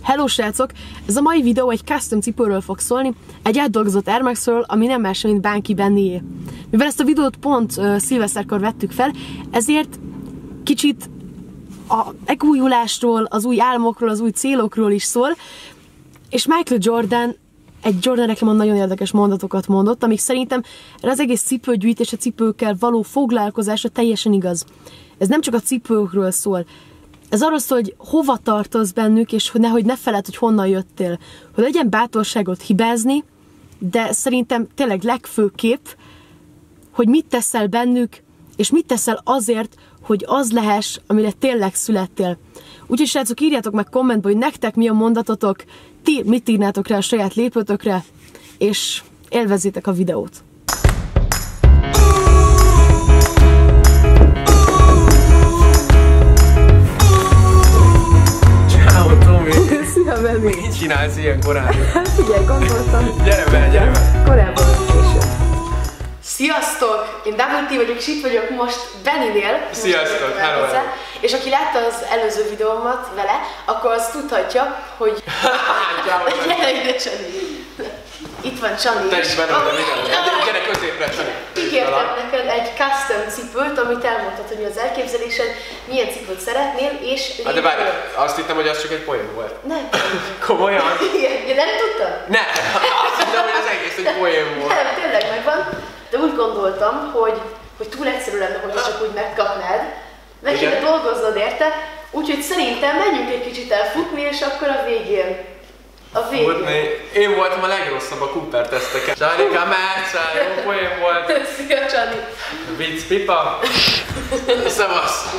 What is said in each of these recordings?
Hello srácok! Ez a mai videó egy custom cipőről fog szólni, egy átdolgozott Air Maxről, ami nem más, mint Banky Bennyé. Mivel ezt a videót pont szilveszterkor vettük fel, ezért kicsit a megújulásról, az új álmokról, az új célokról is szól, és Michael Jordan egy Jordan reklámon nagyon érdekes mondatokat mondott, amik szerintem az egész cipőgyűjtés, a cipőkkel való foglalkozásra teljesen igaz. Ez nem csak a cipőkről szól. Ez arról szól, hogy hova tartoz bennük, és hogy ne feled, hogy honnan jöttél. Hogy legyen bátorságot hibázni, de szerintem tényleg legfőképp, hogy mit teszel bennük, és mit teszel azért, hogy az lehess, amire tényleg születtél. Úgyhogy srácok, írjátok meg kommentbe, hogy nektek mi a mondatotok, ti mit írnátok rá a saját lépőtökre, és élvezzétek a videót. Szia, Benni! Mit csinálsz ilyen korán? Hát figyelj, gondoltam. Gyere be, gyere be! Korábban később. Sziasztok! Én Double T vagyok, és itt vagyok most Benninél. Sziasztok, hello! És aki látta az előző videómat vele, akkor az tudhatja, hogy... Gyere ide, Csani! Itt van Csani. Te is benne vagy, gyere középre, Csani! Ígértem neked egy custom cipőt, amit elmondtad, hogy mi az elképzelésed, milyen cipőt szeretnél, és... De várj, azt hittem, hogy az csak egy poén volt. Nem. Komolyan? Igen, nem tudtad? Nem, azt hittem, hogy az egész egy poén volt. Nem, tényleg megvan, de úgy gondoltam, hogy túl egyszerű lenne, hogyha csak úgy megkapnád. Meg kéne dolgoznod érte, úgyhogy szerintem menjünk egy kicsit elfutni, és akkor a végén. Futni. Én voltam a legrosszabb a Cooper teszteken. Csanika, Márcál, jó poén volt. Szia, Csani. Vicc, pipa. Szevasz.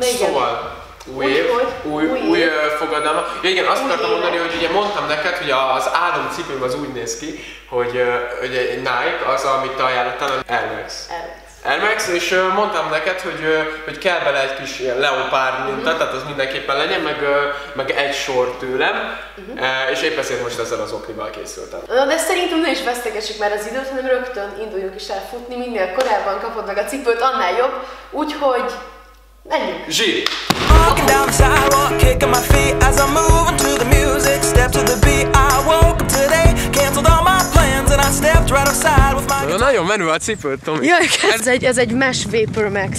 Szóval, új fogadalma. Ja, igen, azt akartam mondani, hogy ugye mondtam neked, hogy az álomcipőm az úgy néz ki, hogy egy Nike az, amit te ajánlottál, Air Max. Air Max, és mondtam neked, hogy kell bele egy kis leopárd minta, tehát az mindenképpen legyen, meg egy sor tőlem, és épp ezért most ezzel az oknival készültem. Na, de szerintem ne is vesztegessük már az időt, hanem rögtön induljunk is el futni, minél korábban kapod meg a cipőt, annál jobb, úgyhogy menjünk! Zsír! Nagyon menő a cipőt, Tomi. Jaj, ez egy Mesh Vapor Max.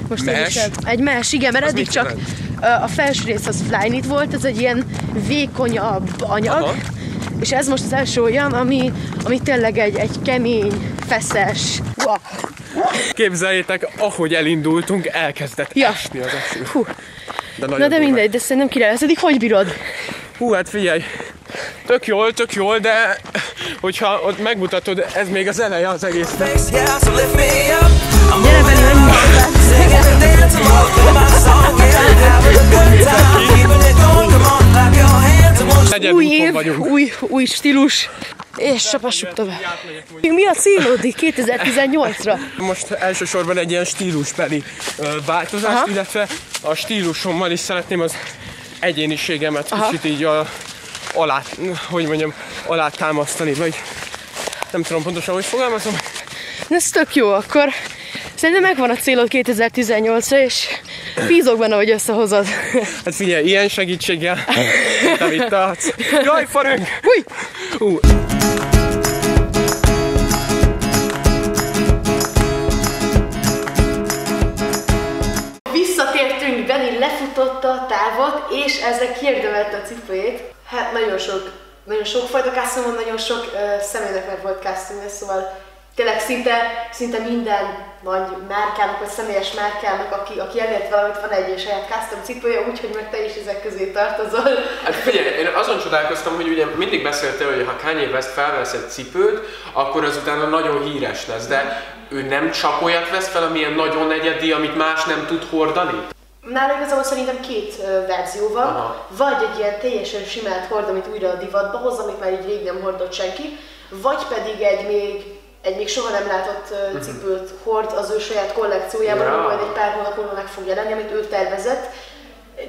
Most Mesh? Egy Mesh, igen, mert eddig csak a felső rész az Flyknit volt, ez egy ilyen vékonyabb anyag. Aha. És ez most az első olyan, ami tényleg egy kemény, feszes. Wow. Képzeljétek, ahogy elindultunk, elkezdett esni az eső. Hú. Na de mindegy, de szerintem kireleződik, hogy bírod? Hú, hát figyelj, tök jól, de hogyha ott megmutatod, ez még az eleje az egész. Gyere belőle, új stílus, és csapassuk tovább. Mi a célod 2018-ra? Most elsősorban egy ilyen stílusbeli változást, illetve a stílusommal is szeretném az egyéniségemet kicsit így alá támasztani, vagy nem tudom pontosan, hogy fogalmazom. Ez tök jó, akkor szerintem megvan a célod 2018-ra, és bízok benne, hogy összehozod. Hát figyelj, ilyen segítséggel nem itt adsz. Jaj, faröng! Visszatértünk, Benni lefutotta a távot, és ezzel kiérdemelte a cipőjét. Hát nagyon sok fajta custom van, nagyon sok személynek meg volt customja, szóval tényleg szinte minden nagy márkának, vagy személyes márkának, aki elért valamit, van egy saját custom cipője, úgyhogy meg te is ezek közé tartozol. Hát figyelj, én azon csodálkoztam, hogy ugye mindig beszéltél, hogy ha Kanye West felvesz egy cipőt, akkor az utána nagyon híres lesz, de ő nem csak olyat vesz fel, amilyen nagyon egyedi, amit más nem tud hordani? Nála igazából szerintem két verzió van, vagy egy ilyen teljesen simát hord, amit újra a divatba hoz, amit már így rég nem hordott senki, vagy pedig egy még soha nem látott cipőt hord az ő saját kollekciójában, ami majd egy pár hónap múlva meg fog jelenni, amit ő tervezett.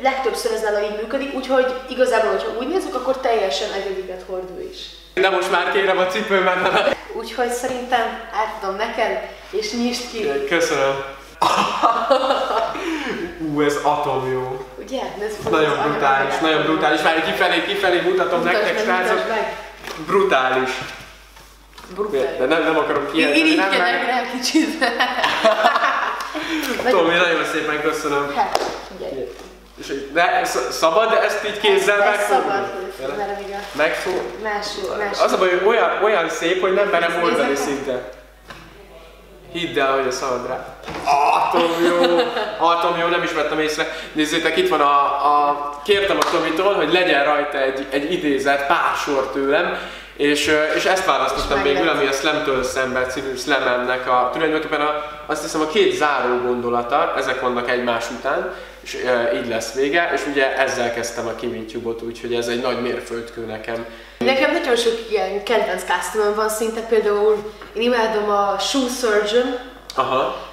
Legtöbbször ez nála így működik, úgyhogy igazából, hogyha úgy nézzük, akkor teljesen egyediket hord ő is. De most már kérem a cipőmet. Úgyhogy szerintem átadom neked, és nyisd ki. Köszönöm. Ez atom jó. Ugye? Nagyon brutális, nagyon brutális. Várj, kifelé mutatom nektek, srácok. Brutális. De nem akarom kijelenteni. Így kell rá kicsit. Tomi, nagyon szépen köszönöm. Hát, figyelj. De szabad ezt így kézzel megfogni? Szabad, megfog. Másul. Az a baj, hogy olyan szép, hogy nem merem oldani szinte. Hidd el, hogy a szabad rá. Atom jó, nem is vettem észre. Nézzétek, itt van kértem a Tomitól, hogy legyen rajta egy idézet, pár sor tőlem, és ezt választottam végül, ami a Slamtől szemben című slamemnek tulajdonképpen azt hiszem a két záró gondolata, ezek vannak egymás után, és így lesz vége, és ugye ezzel kezdtem a KiwiTube-ot, úgyhogy ez egy nagy mérföldkő nekem. Nekem nagyon sok ilyen kedvenc customom van szinte, például én imádom a Shoe Surgeon. Aha.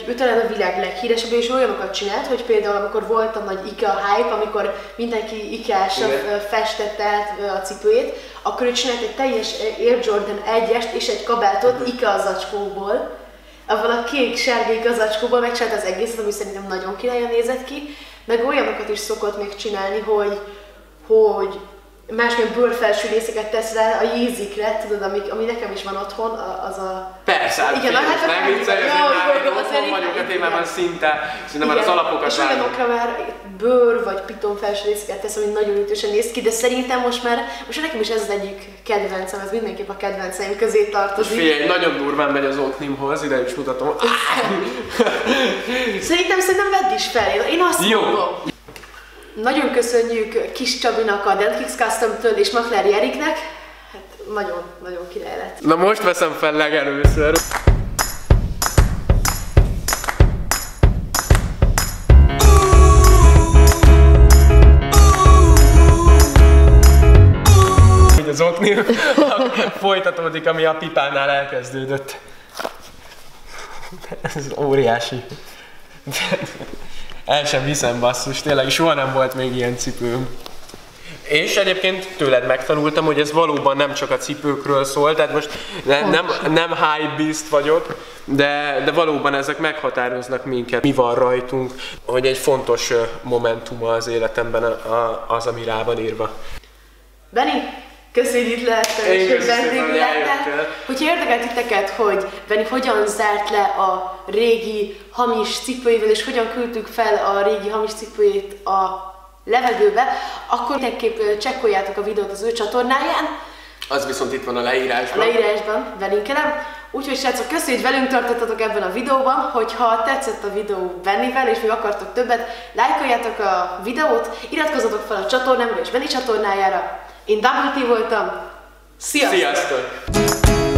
Ő talán a világ leghíresebb, és olyanokat csinált, hogy például amikor volt a nagy IKEA hype, amikor mindenki IKEA-san festette át a cipőjét, akkor ő csinált egy teljes Air Jordan 1-est és egy kabátot IKEA zacskóból. Abban a kék-sárga zacskóból megcsinálta az egészet, ami szerintem nagyon királyan nézett ki, meg olyanokat is szokott még csinálni, hogy másmilyen bőrfelső részeket tesz rá a Yeezykre, tudod, ami nekem is van otthon, az a... Persze, igen, nem viccelj, otthon vagyok a témában szinte már az alapokat és olyanokra már bőr vagy piton felső részeket tesz, ami nagyon ütősen néz ki, de szerintem most nekem is ez az egyik kedvencem, ez mindenképp a kedvenceim közé tartozik. Figyelj, nagyon durván megy az Oknimhoz, ide is mutatom. Szerintem vedd is fel, én azt mondom. Nagyon köszönjük Kis Csabinak a Dentkix Custom-től és Maklári Eriknek. Hát nagyon király lett. Na most veszem fel legelőször. Az Oknim folytatódik, ami a pipánál elkezdődött. Ez óriási. El sem hiszem, basszus, tényleg soha nem volt még ilyen cipőm. És egyébként tőled megtanultam, hogy ez valóban nem csak a cipőkről szól, tehát most nem high beast vagyok, de valóban ezek meghatároznak minket, mi van rajtunk, hogy egy fontos momentuma az életemben az, ami rá van írva. Benni, köszönjük, hogy itt lehettem, és hogy vendégül lehettem. Hogyha érdekel titeket, hogy Benni hogyan zárt le a régi hamis cipőjével, és hogyan küldtük fel a régi hamis cipőjét a levegőbe, akkor mindenképp csekkoljátok a videót az ő csatornáján. Az viszont itt van a leírásban. A leírásban belinkelem. Úgyhogy srácok, köszönjük, hogy velünk tartottatok ebben a videóban. Hogyha tetszett a videó Bennivel, és még akartok többet, lájkoljátok a videót, iratkozzatok fel a csatornámra és Benni csatornájára. Én Double T voltam. Sziasztok! Sziasztok!